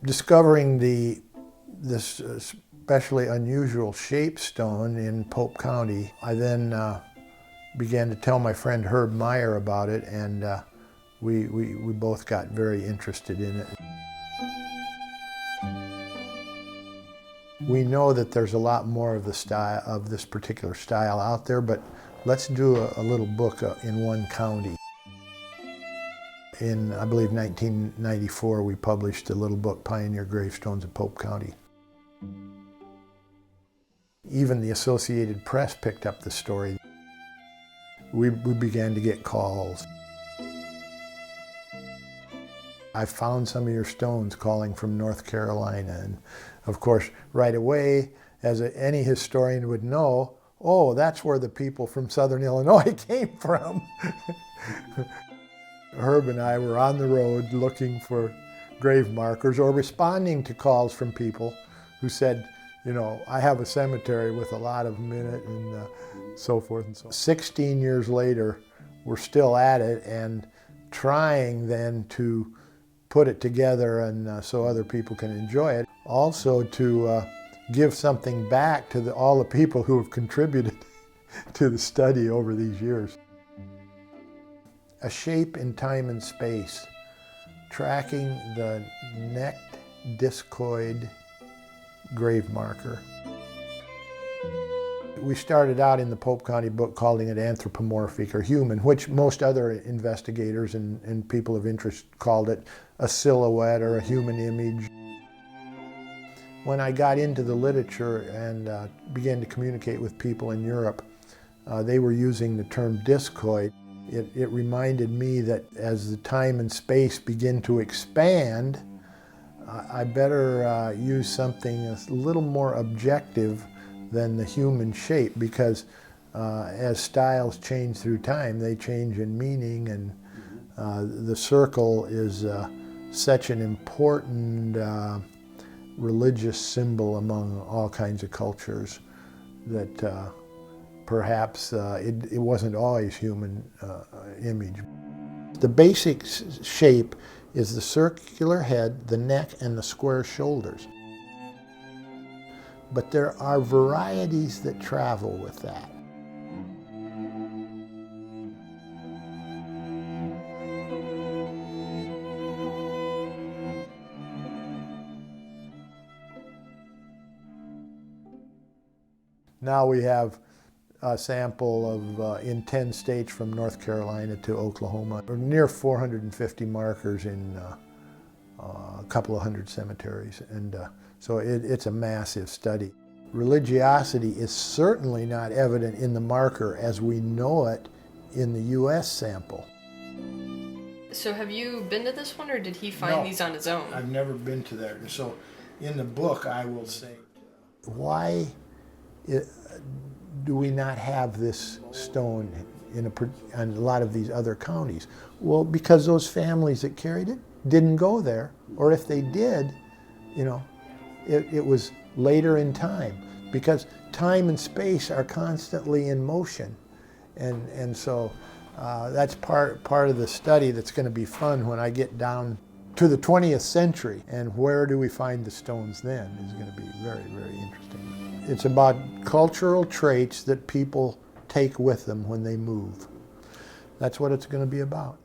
discovering this especially unusual shape stone in Pope County, I then began to tell my friend Herb Meyer about it, and we both got very interested in it. We know that there's a lot more of the style of this particular style out there, but let's do a little book in one county. In, I believe, 1994, we published a little book, Pioneer Gravestones of Pope County. Even the Associated Press picked up the story. We began to get calls. I found some of your stones calling from North Carolina, and of course, right away, as any historian would know, oh, that's where the people from Southern Illinois came from. Herb and I were on the road looking for grave markers or responding to calls from people who said, you know, I have a cemetery with a lot of them in it, and so forth and so on. 16 years later, we're still at it and trying then to put it together and so other people can enjoy it. Also to give something back to all the people who have contributed to the study over these years. A shape in time and space, tracking the necked discoid gravemarker. We started out in the Pope County book calling it anthropomorphic or human, which most other investigators and people of interest called it a silhouette or a human image. When I got into the literature and began to communicate with people in Europe, they were using the term discoid. It reminded me that as the time and space begin to expand, I better use something a little more objective than the human shape, because as styles change through time, they change in meaning, and the circle is such an important religious symbol among all kinds of cultures that perhaps it wasn't always human image. The basic shape is the circular head, the neck, and the square shoulders. But there are varieties that travel with that. Now we have a sample of in 10 states from North Carolina to Oklahoma, near 450 markers in a couple of hundred cemeteries, and so it's a massive study. Religiosity is certainly not evident in the marker as we know it in the U.S. sample. So have you been to this one, or did he find these on his own? I've never been to there. So in the book I will say, why do we not have this stone in a lot of these other counties? Well, because those families that carried it didn't go there, or if they did, you know, it was later in time, because time and space are constantly in motion, and so that's part of the study that's going to be fun when I get down to the 20th century, and where do we find the stones then is going to be very, very interesting. It's about cultural traits that people take with them when they move. That's what it's going to be about.